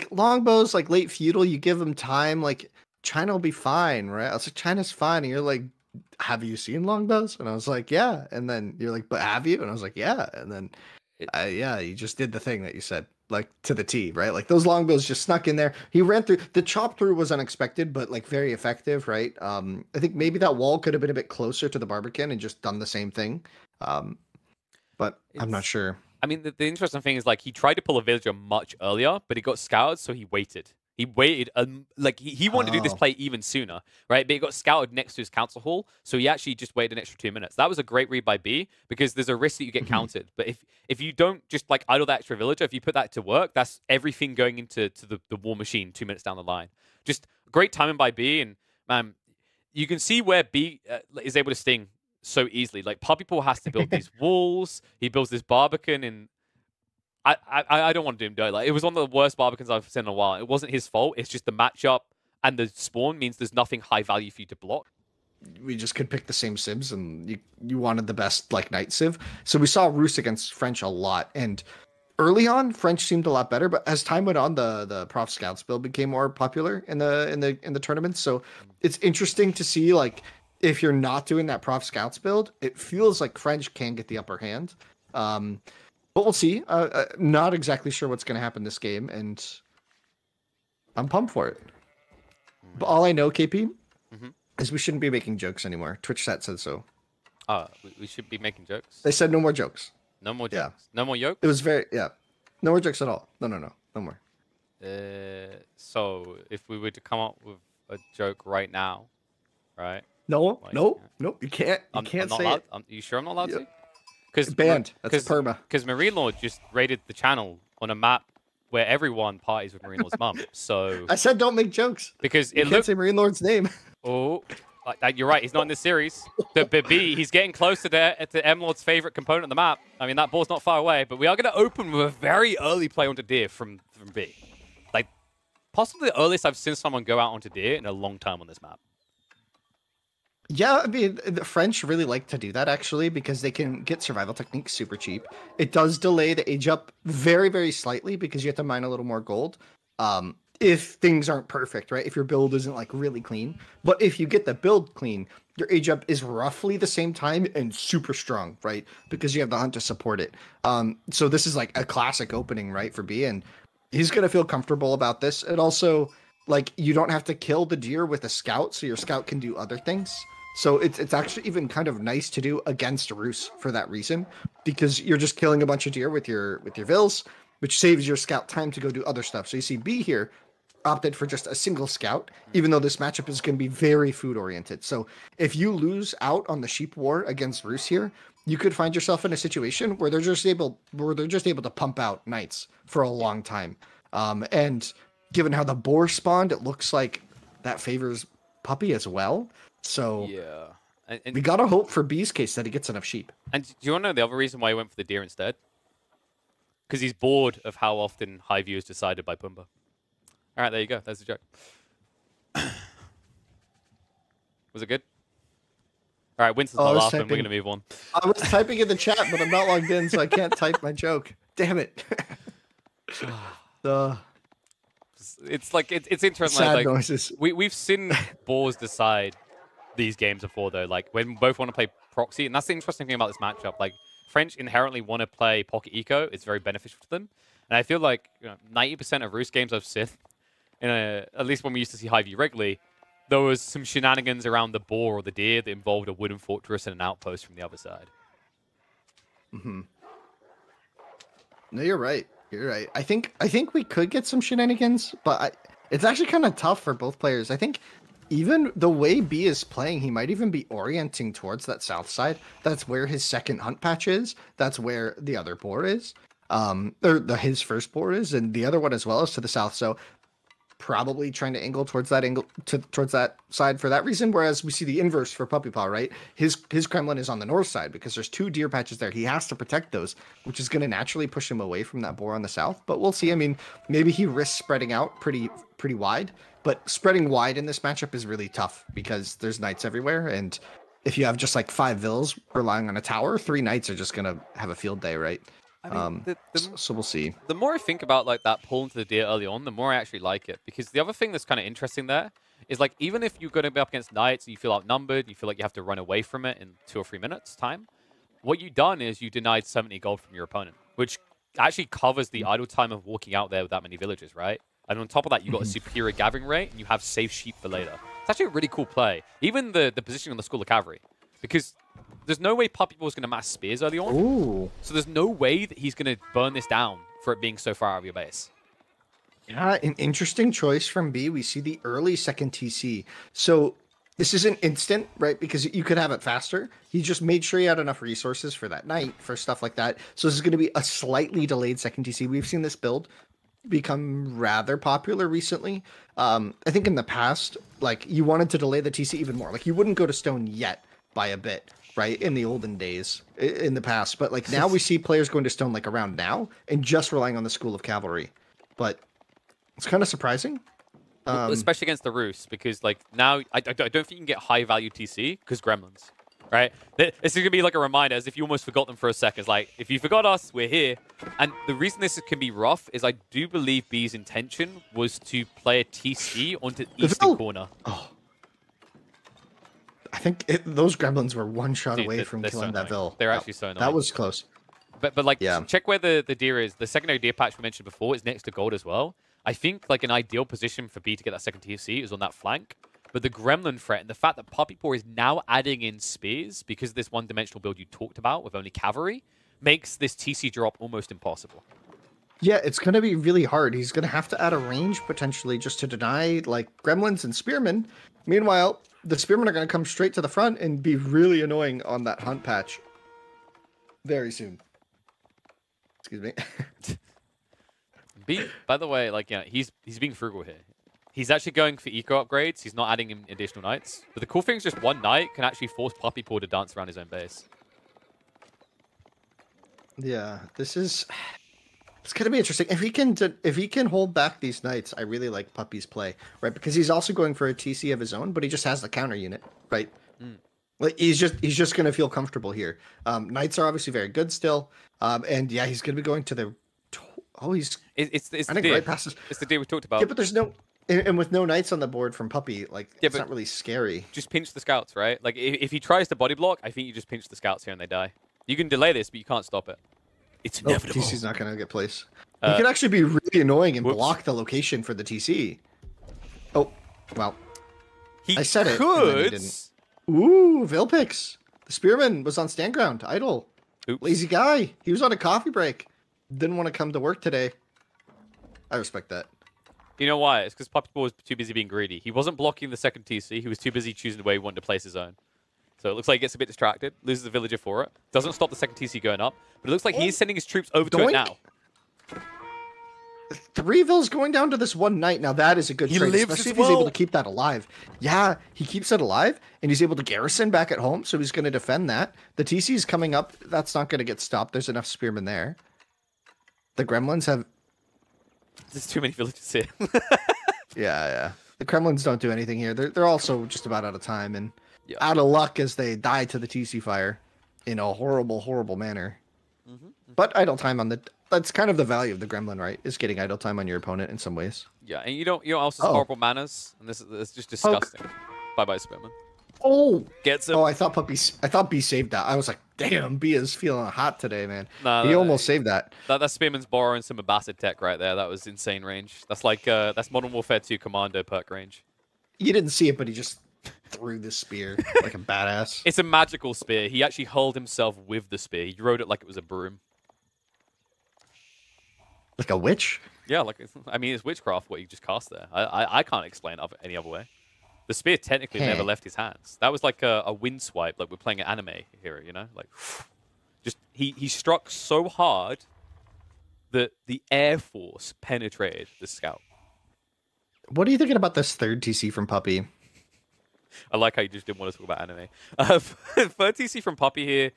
longbows, like late feudal, you give them time, like China will be fine, right? I was like, China's fine. And you're like, have you seen longbows? And I was like, yeah. And then you're like, but have you? And I was like, yeah. And then, yeah, you just did the thing that you said. like to the T, right? Like those longbows just snuck in there. He ran through. The chop through was unexpected, but like very effective, right? I think maybe that wall could have been a bit closer to the Barbican and just done the same thing. But I'm not sure.
I mean, the interesting thing is like he tried to pull a villager much earlier, but he got scouted, so he waited. He waited, like he wanted to do this play even sooner, right? But he got scouted next to his council hall, so he actually just waited an extra 2 minutes. That was a great read by B because there's a risk that you get counted. But if you don't just like idle that extra villager, if you put that to work, that's everything going into the war machine 2 minutes down the line. Just great timing by B, and you can see where B is able to sting so easily. Like PuppyPaw has to build these walls. He builds this Barbican, and I don't want to do him dirty. Like, it was one of the worst Barbicans I've seen in a while. It wasn't his fault. It's just the matchup and the spawn means there's nothing high value for you to block.
We just could pick the same civs, and you wanted the best like knight civ. So we saw Roos against French a lot, and early on French seemed a lot better. But as time went on, the Prof Scouts build became more popular in the tournament. So it's interesting to see like if you're not doing that Prof Scouts build, it feels like French can get the upper hand. But we'll see. Not exactly sure what's going to happen this game, and I'm pumped for it. But all I know, KP, is we shouldn't be making jokes anymore. Twitch chat said so.
We should be making jokes.
They said no more jokes.
No more jokes. Yeah. No more jokes.
It was no more jokes at all. No more.
So if we were to come up with a joke right now, right?
No, you can't. You can't say it.
Are you sure I'm not allowed to?
It's banned. That's perma.
Because Marine Lord just raided the channel on a map where everyone parties with Marine Lord's mum. So
I said don't make jokes.
Because
you can't say Marine Lord's name.
Oh, you're right. He's not in this series. But B, he's getting closer to M Lord's favorite component of the map. I mean, that ball's not far away. But we are going to open with a very early play onto Deer from B. Like, possibly the earliest I've seen someone go out onto Deer in a long time on this map.
Yeah, I mean, the French really like to do that, actually, because they can get survival techniques super cheap. It does delay the age up very, very slightly because you have to mine a little more gold. If things aren't perfect, right? If your build isn't, like, really clean. But if you get the build clean, your age up is roughly the same time and super strong, right? Because you have the hunt to support it. So this is, like, a classic opening, right, for B, and he's going to feel comfortable about this. And also, like, you don't have to kill the deer with a scout, so your scout can do other things. So it's actually even kind of nice to do against Roos for that reason, because you're just killing a bunch of deer with your vills, which saves your scout time to go do other stuff. So you see B here opted for just a single scout, even though this matchup is going to be very food oriented. So if you lose out on the sheep war against Roos here, you could find yourself in a situation where they're just able to pump out knights for a long time. And given how the boar spawned, it looks like that favors Puppy as well. So
yeah, and
we gotta hope for B's case that he gets enough sheep.
And do you want to know the other reason why he went for the deer instead? Because he's bored of how often high view is decided by Pumbaa. All right, there you go. That's the joke. Was it good? All right, Winston's not laughing. We're gonna move on.
I was typing in the chat, but I'm not logged in, so I can't type my joke. Damn it.
It's like it's interesting.
Sad
like,
noises.
We've seen boars decide these games before, though. Like when both want to play proxy, and that's the interesting thing about this matchup. Like French inherently want to play pocket eco. It's very beneficial to them, and I feel like 90% of Roost games I've seen, at least when we used to see high view regularly, there was some shenanigans around the boar or the deer that involved a wooden fortress and an outpost from the other side.
No, you're right. You're right. I think we could get some shenanigans, but it's actually kind of tough for both players. I think even the way B is playing, he might even be orienting towards that south side. That's where his second hunt patch is. That's where the other boar is. His first boar is, and the other one as well is to the south. So probably trying to angle towards that side for that reason. Whereas we see the inverse for PuppyPaw, right? His Kremlin is on the north side because there's two deer patches there. He has to protect those, which is going to naturally push him away from that boar on the south. But we'll see. I mean, maybe he risks spreading out pretty wide. But spreading wide in this matchup is really tough because there's knights everywhere. And if you have just like 5 vills relying on a tower, 3 knights are just going to have a field day, right?
I mean,
so we'll see.
The more I think about like that pull into the deer early on, the more I actually like it. Because the other thing that's kind of interesting there is like, even if you're going to be up against knights and you feel outnumbered, you feel like you have to run away from it in 2 or 3 minutes time, what you've done is you denied 70 gold from your opponent, which actually covers the idle time of walking out there with that many villagers, right? And on top of that, you've got a superior gathering rate, and you have safe sheep for later. It's actually a really cool play. Even the positioning on the School of Cavalry. Because there's no way Puppy is going to mass spears early on.
Ooh.
So there's no way that he's going to burn this down for it being so far out of your base.
Yeah, an interesting choice from B. We see the early second TC. So this isn't instant, right? Because you could have it faster. He just made sure he had enough resources for that night, for stuff like that. So this is going to be a slightly delayed second TC. We've seen this build become rather popular recently. I think in the past, like, you wanted to delay the TC even more. Like, you wouldn't go to stone yet by a bit, right? In the olden days, in the past. But, like, now we see players going to stone, like, around now and just relying on the School of Cavalry. But it's kind of surprising.
Especially against the Roos, because, like, now I don't think you can get high-value TC because Gremlins. Right? This is going to be like a reminder, as if you almost forgot them for a second. It's like, if you forgot us, we're here. And the reason this can be rough is I do believe B's intention was to play a TC onto the eastern corner.
Oh. I think those Gremlins were one shot away from killing that Vil.
They're actually so annoying.
That was close.
But like, check where the deer is. The secondary deer patch we mentioned before is next to gold as well. I think like an ideal position for B to get that second TC is on that flank. But the Gremlin threat and the fact that Puppy Paw is now adding in spears because of this one-dimensional build you talked about with only cavalry makes this TC drop almost impossible.
Yeah, it's going to be really hard. He's going to have to add a range potentially just to deny like Gremlins and Spearmen. Meanwhile, the Spearmen are going to come straight to the front and be really annoying on that hunt patch very soon. Excuse me.
B, by the way, like, yeah, he's being frugal here. He's actually going for eco upgrades. He's not adding in additional knights. But the cool thing is just one knight can actually force Puppy Paw to dance around his own base.
Yeah, this is... It's going to be interesting. If he can hold back these knights, I really like Puppy's play, right? Because he's also going for a TC of his own, but he just has the counter unit, right? Like he's just going to feel comfortable here. Knights are obviously very good still. And yeah, he's going to be going to the... Oh, he's...
It's the
running
deer.
right past us.
It's the deer we talked about.
Yeah, but there's no... And with no knights on the board from Puppy, like, it's not really scary.
Just pinch the scouts, right? Like, if he tries to body block, I think you just pinch the scouts here and they die. You can delay this, but you can't stop it. It's inevitable.
TC's not going to get placed. He could actually be really annoying and block the location for the TC. Oh, well. I said it.
Could.
He didn't. Ooh, Vilpix. The Spearman was on stand ground, idle.
Oops.
Lazy guy. He was on a coffee break. Didn't want to come to work today. I respect that.
You know why? It's because Puppy Paw was too busy being greedy. He wasn't blocking the second TC. He was too busy choosing the way he wanted to place his own. So it looks like he gets a bit distracted, loses a villager for it, doesn't stop the second TC going up, but it looks like he's sending his troops over to it now.
3 Vils going down to this one knight. Now that is a good trade, especially if he's able to keep that alive. Yeah, he keeps it alive, and he's able to garrison back at home, so he's going to defend that. The TC is coming up. That's not going to get stopped. There's enough spearmen there. The Gremlins have...
There's too many villages here.
Yeah. The Gremlins don't do anything here. They're also just about out of time and out of luck as they die to the TC fire in a horrible, horrible manner. But idle time on the... That's kind of the value of the Gremlin, right? Is getting idle time on your opponent in some ways.
Yeah, and you don't also horrible manners, and this is just disgusting. Bye-bye, Spearman.
Oh!
Gets him.
Oh, I thought B saved that. I was like, damn, B is feeling hot today, man. He almost saved that.
That Spearman's borrowing some Ambassador tech right there. That was insane range. That's like that's Modern Warfare 2 Commando perk range.
You didn't see it, but he just threw this spear like a badass.
It's a magical spear. He actually hurled himself with the spear. He rode it like it was a broom.
Like a witch?
Yeah, I mean, it's witchcraft what you just cast there. I can't explain it any other way. The spear technically never left his hands. That was like a wind swipe, like we're playing an anime here, you know? Like, just he struck so hard that the air force penetrated the scout.
What are you thinking about this third TC from Puppy?
I like how you just didn't want to talk about anime. Third TC from Puppy here.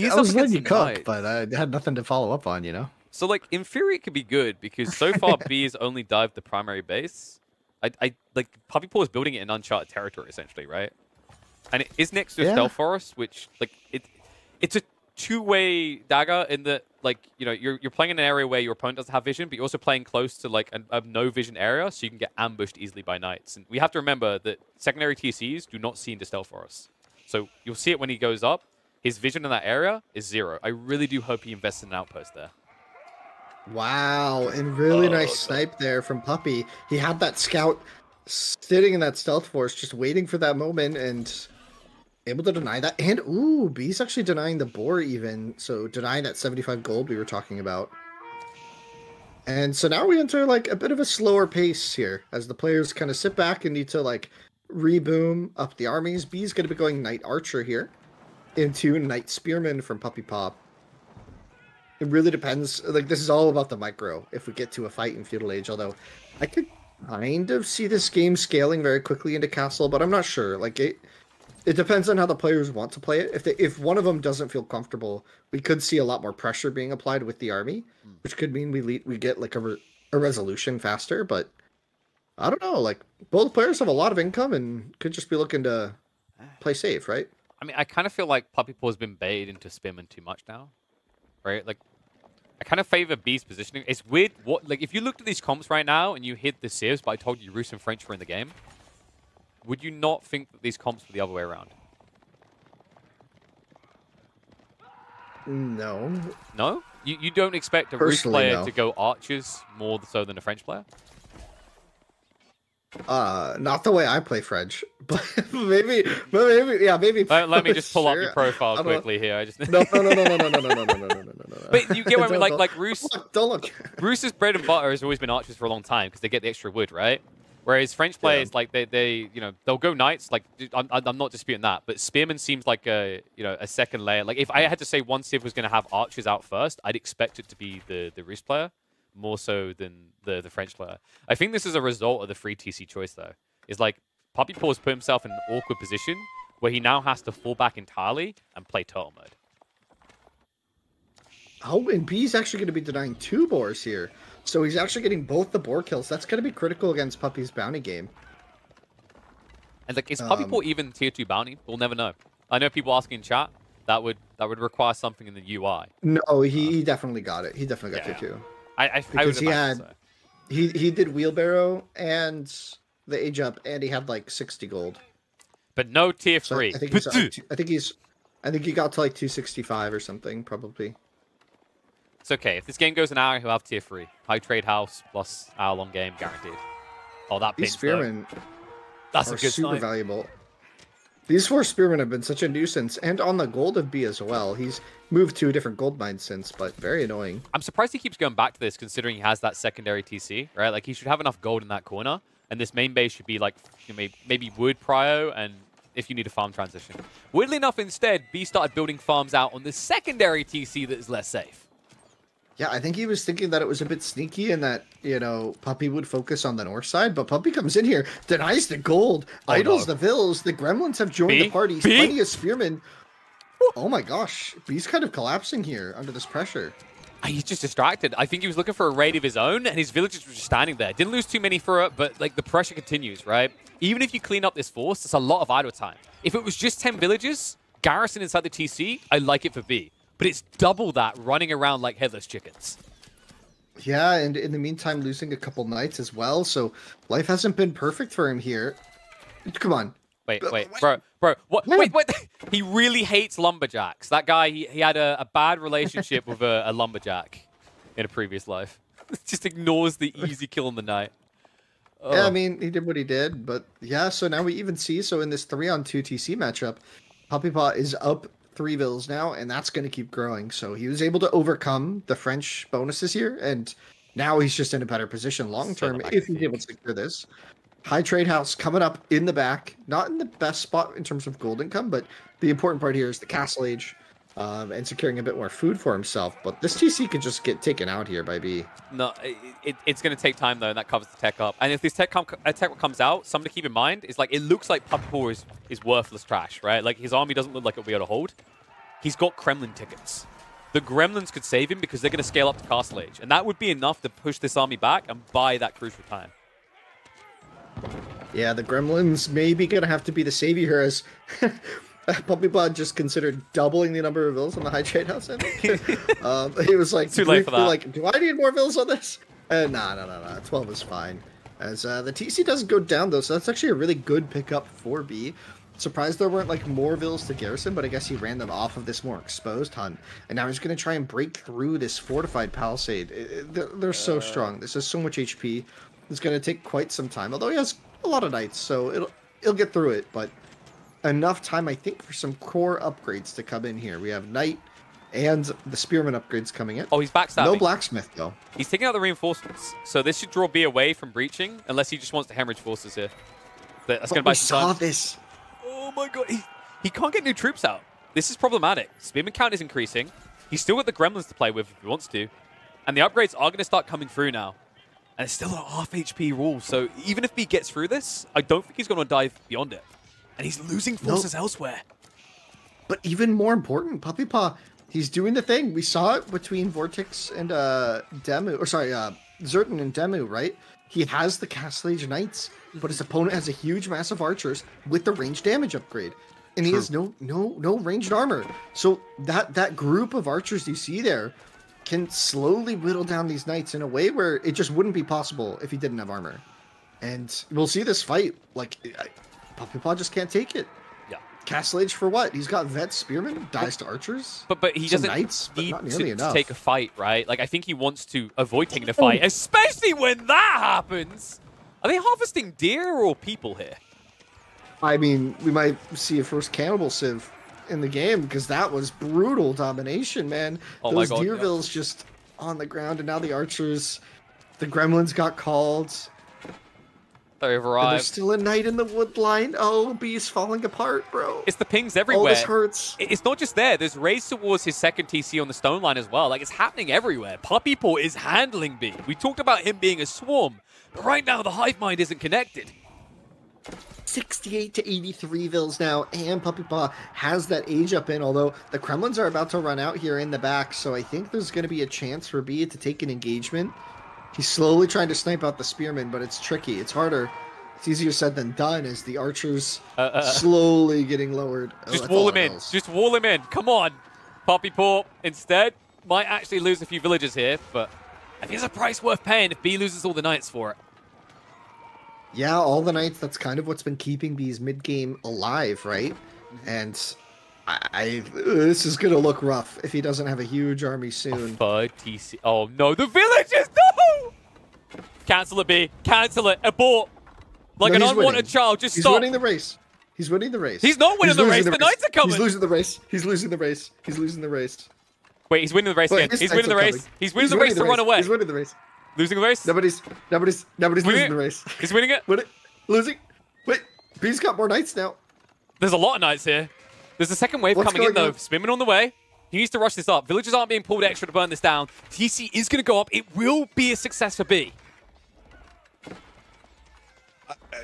I was letting you cook, but I had nothing to follow up on, you know?
So, like, in theory, it could be good, because so far B has only dived the primary base. Like, Puppy Paw is building it in uncharted territory, essentially, right? And it is next to a stealth forest, which, like, it's a two-way dagger in that, like, you know, you're playing in an area where your opponent doesn't have vision, but you're also playing close to, like, a no-vision area, so you can get ambushed easily by knights. And we have to remember that secondary TCs do not see into stealth forests. So you'll see it when he goes up. His vision in that area is 0. I really do hope he invests in an outpost there.
Wow, and really nice snipe there from Puppy. He had that scout sitting in that stealth force, just waiting for that moment, and able to deny that. And ooh, B's actually denying the boar even, so denying that 75 gold we were talking about. And so now we enter like a bit of a slower pace here, as the players kind of sit back and need to like reboom up the armies. B's going to be going Knight Archer here into Knight Spearman from Puppy Paw. It really depends. Like, this is all about the micro if we get to a fight in Feudal Age, although I could kind of see this game scaling very quickly into Castle, but I'm not sure. Like, it depends on how the players want to play it. If one of them doesn't feel comfortable, we could see a lot more pressure being applied with the army, which could mean we get like a resolution faster, but I don't know. Like, both players have a lot of income and could just be looking to play safe, right?
I mean, I kind of feel like Puppy Paw has been baited into Spearman too much now, right? Like, I kind of favor B's positioning. It's weird. Like, if you looked at these comps right now and you hid the civs, but I told you Rus and French were in the game, would you not think that these comps were the other way around?
No.
No? You don't expect a Rus player to go archers more so than a French player?
Not the way I play French, but maybe, yeah, maybe.
Let me just pull up your profile quickly here. I just
no.
But you get what I mean, like Rus.
Don't look.
Rus's bread and butter has always been archers for a long time because they get the extra wood, right? Whereas French players, like they, you know, they'll go knights. Like I'm not disputing that, but Spearman seems like a second layer. Like if I had to say one civ was going to have archers out first, I'd expect it to be the Rus player more so than the French player. I think this is a result of the free TC choice though. Is like Puppy Paw's put himself in an awkward position where he now has to fall back entirely and play turtle mode.
Oh, and B's actually going to be denying 2 boars here. So he's actually getting both the boar kills. That's going to be critical against Puppy's bounty game.
And like, is Puppy Paw even tier 2 bounty? We'll never know. I know people asking in chat. That would require something in the UI.
No, he definitely got it. He definitely got tier 2.
Because
he did wheelbarrow and the age up, and he had like 60 gold.
But no tier 3.
So I think he got to like 265 or something probably.
It's okay. If this game goes an hour, he'll have tier 3. High trade house plus hour-long game guaranteed. Oh, that pinch,
spearmen
that's
are
a good
super
snipe.
valuable. These 4 spearmen have been such a nuisance, and on the gold of B as well. He's moved to a different gold mine since, but very annoying.
I'm surprised he keeps going back to this, considering he has that secondary TC, right? Like, he should have enough gold in that corner, and this main base should be, like, maybe wood prio, and if you need a farm transition. Weirdly enough, instead, B started building farms out on the secondary TC that is less safe.
Yeah, I think he was thinking that it was a bit sneaky and that, you know, Puppy would focus on the north side, but Puppy comes in here, denies the gold, idles the vills, the gremlins have joined the party, plenty of spearmen. Oh my gosh, B's kind of collapsing here under this pressure.
He's just distracted. I think he was looking for a raid of his own, and his villagers were just standing there. Didn't lose too many for it, but like the pressure continues, right? Even if you clean up this force, it's a lot of idle time. If it was just 10 villages, garrison inside the TC, I like it for B. But it's double that running around like headless chickens.
Yeah, and in the meantime, losing a couple knights as well. So life hasn't been perfect for him here. Come on.
Wait, bro. What? Wait. He really hates lumberjacks. That guy, he had a bad relationship with a lumberjack in a previous life. Just ignores the easy kill in the night. Oh.
Yeah, I mean, he did what he did. But yeah, so now we even see, so in this 3-on-2 TC matchup, Puppy Paw is up 3 vills now, and that's going to keep growing. So he was able to overcome the French bonuses here, and now he's just in a better position long term if he's able to secure this. High trade house coming up in the back, not in the best spot in terms of gold income, but the important part here is the castle age and securing a bit more food for himself. But this TC could just get taken out here by B.
No, it's going to take time though, and that covers the tech up. And if this tech comes out, something to keep in mind is like it looks like Puppy Paw is worthless trash, right? Like his army doesn't look like it'll be able to hold. He's got Kremlin tickets. The Gremlins could save him because they're going to scale up to Castle Age, and that would be enough to push this army back and buy that crucial time.
Yeah, the Gremlins may be going to have to be the savior here, as Puppy Paw just considered doubling the number of vills on the high trade house. I think. He was like,
too late for that.
Like, do I need more vills on this? Nah. 12 is fine. As the TC doesn't go down though, so that's actually a really good pickup for B. Surprised there weren't like more vills to garrison, but I guess he ran them off of this more exposed hunt. And now he's going to try and break through this fortified palisade. They're so strong. This is so much HP. It's going to take quite some time, although he has a lot of knights, so it'll get through it. But enough time, I think, for some core upgrades to come in here. We have knight and the spearman upgrades coming in.
Oh, he's backstabbing.
No blacksmith, though.
He's taking out the reinforcements. So this should draw B away from breaching, unless he just wants to hemorrhage forces here. That's going to buy some time.
We saw this.
Oh my god. He can't get new troops out. This is problematic. Spearman count is increasing. He's still got the gremlins to play with if he wants to. And the upgrades are going to start coming through now. And it's still a half HP rule. So even if he gets through this, I don't think he's going to dive beyond it. And he's losing forces elsewhere.
But even more important, PuppyPaw, he's doing the thing. We saw it between Vortex and Demu, or sorry, Zertan and Demu, right? He has the Castle Age Knights, but his opponent has a huge massive archers with the range damage upgrade. And he has no ranged armor. So that group of archers you see there can slowly whittle down these knights in a way where it just wouldn't be possible if he didn't have armor. And we'll see this fight. Like, PuppyPaw just can't take it. Yeah. Castle Age for what? He's got vet spearmen, dies to archers.
But he doesn't
knights,
need to take a fight, right? Like, I think he wants to avoid taking a fight, especially when that happens. Are they harvesting deer or people here?
I mean, we might see a first cannibal civ in the game, because that was brutal domination, man.
Oh
Those
my God,
Deervilles just on the ground, and now the archers, the gremlins got called.
They've arrived.
And there's still a knight in the wood line. Oh, B's falling apart, bro.
It's the pings everywhere.
Oh, this hurts.
It's not just there. There's raids towards his second TC on the stone line as well. Like, it's happening everywhere. PuppyPaw is handling B. We talked about him being a swarm, but right now the hive mind isn't connected.
68 to 83 vills now, and PuppyPaw has that age up in, although the Kremlins are about to run out here in the back, so I think there's going to be a chance for B to take an engagement. He's slowly trying to snipe out the spearmen, but it's tricky. It's harder. It's easier said than done as the archers slowly getting lowered.
Just wall him in. Just wall him in. Come on. PuppyPaw instead might actually lose a few villagers here, but I think it's a price worth paying if B loses all the knights for it.
Yeah, all the knights, that's kind of what's been keeping B's mid-game alive, right? And this is going to look rough if he doesn't have a huge army soon.
TC. Oh, no. The villagers! No! Cancel it, B. Cancel it. Abort. Like an unwanted child. Just stop.
He's winning the race. He's winning the race.
He's not winning the race. The knights are coming.
He's losing the race. He's losing the race. He's losing the race.
Wait, he's winning the race again. He's winning the race. He's winning the race to run away.
He's winning the race.
Losing the race?
Nobody's losing the race.
He's winning it?
Losing. Wait, B's got more knights now.
There's a lot of knights here. There's a second wave coming in, though. Spearman on the way. He needs to rush this up. Villagers aren't being pulled extra to burn this down. TC is going to go up. It will be a success for B.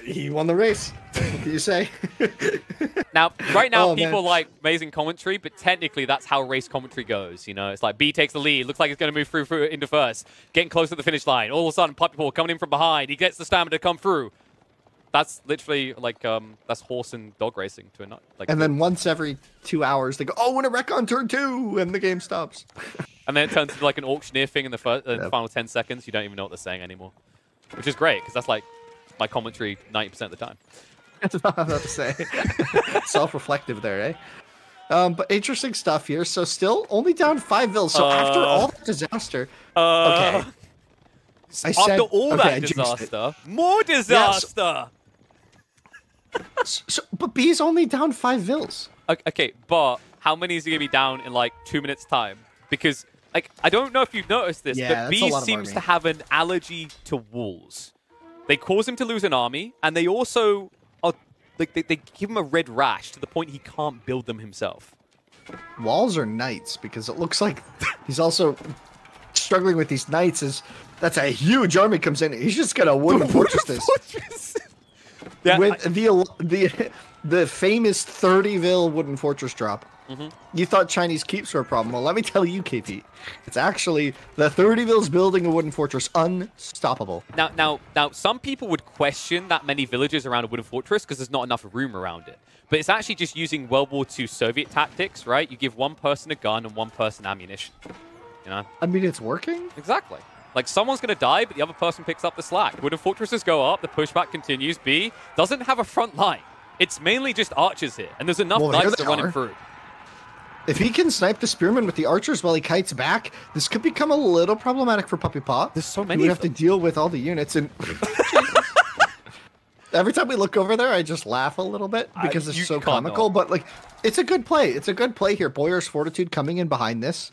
He won the race. What can you say?
Now, right now, people like amazing commentary, but technically that's how race commentary goes. You know, it's like B takes the lead. Looks like he's going to move through into first. Getting close to the finish line. All of a sudden, PuppyPaw coming in from behind. He gets the stamina to come through. That's literally like, that's horse and dog racing to a nut. Like,
and then once every 2 hours, they go, oh, win a wreck on turn 2, and the game stops.
And then it turns into like an auctioneer thing in the final 10 seconds. You don't even know what they're saying anymore. Which is great, because that's like my commentary 90% of the time.
That's what I was about to say. Self-reflective there, eh? But interesting stuff here. So still only down 5 vills. So after all that disaster... okay.
After all that disaster, more disaster!
Yeah, but B's only down 5 vills.
Okay, but how many is he going to be down in like 2 minutes' time? Because, like, I don't know if you've noticed this, but B seems to have an allergy to walls. They cause him to lose an army, and they also are like they give him a red rash to the point he can't build them himself.
Walls are knights, because it looks like he's also struggling with these knights. That's a huge army comes in. He's just gonna wooden fortress this. Yeah, with the famous 30 wooden fortress drop. You thought Chinese keeps were a problem. Well, let me tell you, KP, it's actually the 30 vills building a wooden fortress, unstoppable.
Now, some people would question that many villages around a wooden fortress because there's not enough room around it. But it's actually just using World War II Soviet tactics, right? You give one person a gun and one person ammunition. You know?
I mean, it's working.
Exactly. Like, someone's going to die, but the other person picks up the slack. Wooden fortresses go up, the pushback continues. B doesn't have a front line. It's mainly just archers here, and there's enough knights to run him through.
If he can snipe the spearman with the archers while he kites back, this could become a little problematic for PuppyPaw.
There's so many.
We have to deal with all the units, and every time we look over there, I just laugh a little bit because it's so comical. But like, it's a good play. It's a good play here. Boyar's Fortitude coming in behind this.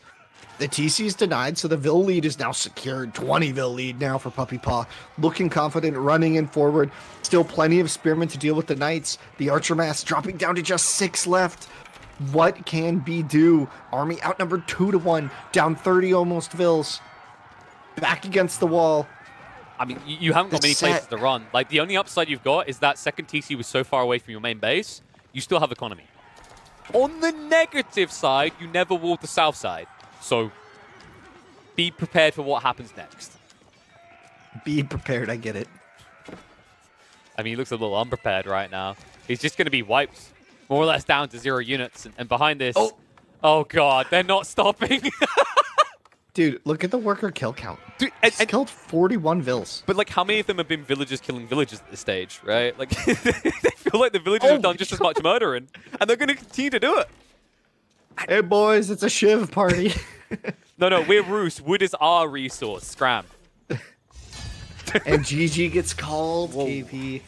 The TC's denied, so the Vil lead is now secured. 20 Vil lead now for PuppyPaw. Looking confident, running in forward. Still plenty of spearmen to deal with the knights. The archer mass dropping down to just 6 left. What can B do? Army outnumbered 2-1, down 30 almost Vils. Back against the wall.
I mean, you haven't got many places to run. Like, the only upside you've got is that second TC was so far away from your main base, you still have economy. On the negative side, you never walled the south side. So, be prepared for what happens next.
Be prepared, I get it.
I mean, he looks a little unprepared right now. He's just going to be wiped. More or less down to 0 units. And behind this... Oh, God. They're not stopping.
Dude, look at the worker kill count.
Dude,
and killed 41 Vils.
But, like, how many of them have been villagers killing villagers at this stage, right? Like, they feel like the villagers have done just as much murdering. And they're going to continue to do it.
Hey, boys, it's a Shiv party.
No, we're Roos. Wood is our resource. Scram.
And GG gets called, KP.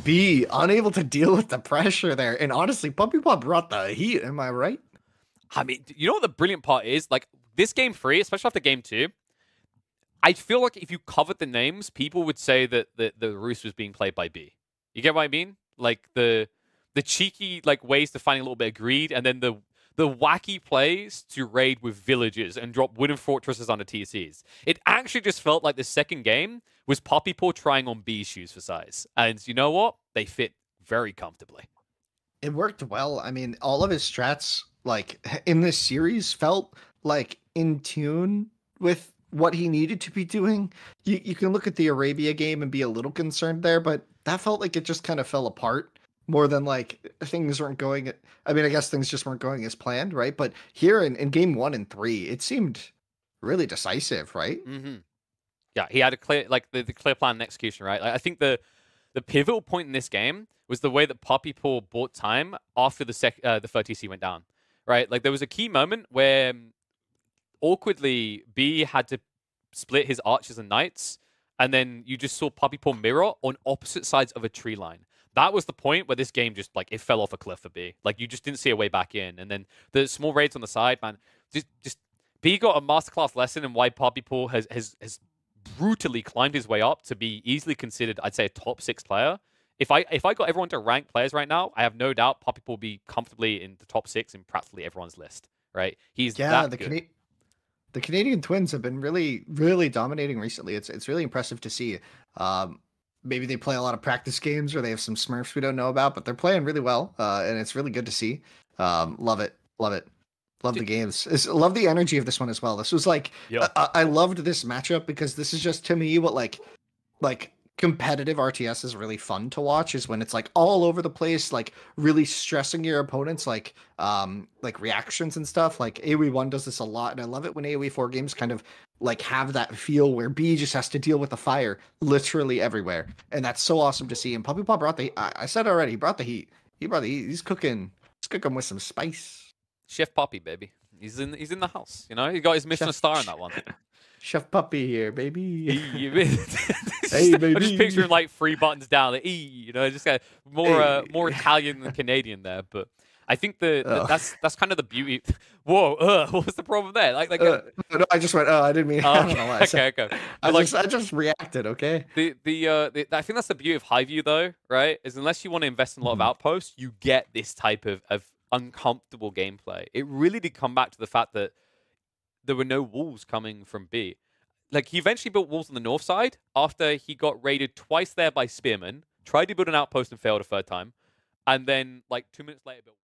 B, unable to deal with the pressure there. And honestly, PuppyPaw brought the heat, am I right?
I mean, you know what the brilliant part is? Like, this game 3, especially after game 2, I feel like if you covered the names, people would say that the Roos was being played by B. You get what I mean? Like, the cheeky like ways to find a little bit of greed, and then the wacky plays to raid with villages and drop wooden fortresses onto TCs. It actually just felt like the second game was PuppyPaw trying on B's shoes for size. And you know what? They fit very comfortably.
It worked well. I mean, all of his strats, like, in this series felt, like, in tune with what he needed to be doing. You can look at the Arabia game and be a little concerned there, but that felt like it just kind of fell apart. More than, like, things weren't going... I mean, I guess things just weren't going as planned, right? But here in game 1 and 3, it seemed really decisive, right?
Mm-hmm. Yeah, he had a clear, like, the clear plan and execution, right? Like, I think the pivotal point in this game was the way that PuppyPaw bought time after the third TC went down, right? Like, there was a key moment where, awkwardly, B had to split his archers and knights, and then you just saw PuppyPaw mirror on opposite sides of a tree line. That was the point where this game just, like, it fell off a cliff for B. Like, you just didn't see a way back in. And then the small raids on the side, man, just B got a masterclass lesson in why PuppyPaw has brutally climbed his way up to be easily considered, I'd say, a top 6 player. If I got everyone to rank players right now, I have no doubt PuppyPaw will be comfortably in the top 6 in practically everyone's list, right? He's that good.
The Canadian Twins have been really, really dominating recently. It's really impressive to see. Maybe they play a lot of practice games or they have some Smurfs we don't know about, but they're playing really well, and it's really good to see. Love it. Love the games. Love the energy of this one as well. This was like, I loved this matchup because this is just, to me, what like competitive RTS is really fun to watch, is when it's like all over the place, like really stressing your opponents, like reactions and stuff. Like AoE1 does this a lot, and I love it when AoE4 games kind of like have that feel where B just has to deal with the fire literally everywhere, and that's so awesome to see. And PuppyPaw brought the I said already, he brought the heat. He's cooking with some spice.
Chef Poppy, baby. He's in the house, you know? He got his Michelin star in that one.
Chef Puppy here, baby.
Hey, baby. I'm just picturing like 3 buttons down, like, you know, just got more Italian than Canadian there. But I think that's kind of the beauty. Whoa, what was the problem there? No,
I just went. I didn't mean. I don't know why.
Okay.
I just reacted. Okay.
I think that's the beauty of high view, though, right? Is unless you want to invest in a lot of outposts, you get this type of uncomfortable gameplay. It really did come back to the fact that there were no walls coming from B. Like, he eventually built walls on the north side after he got raided twice there by spearmen, tried to build an outpost and failed a 3rd time, and then, like, 2 minutes later, built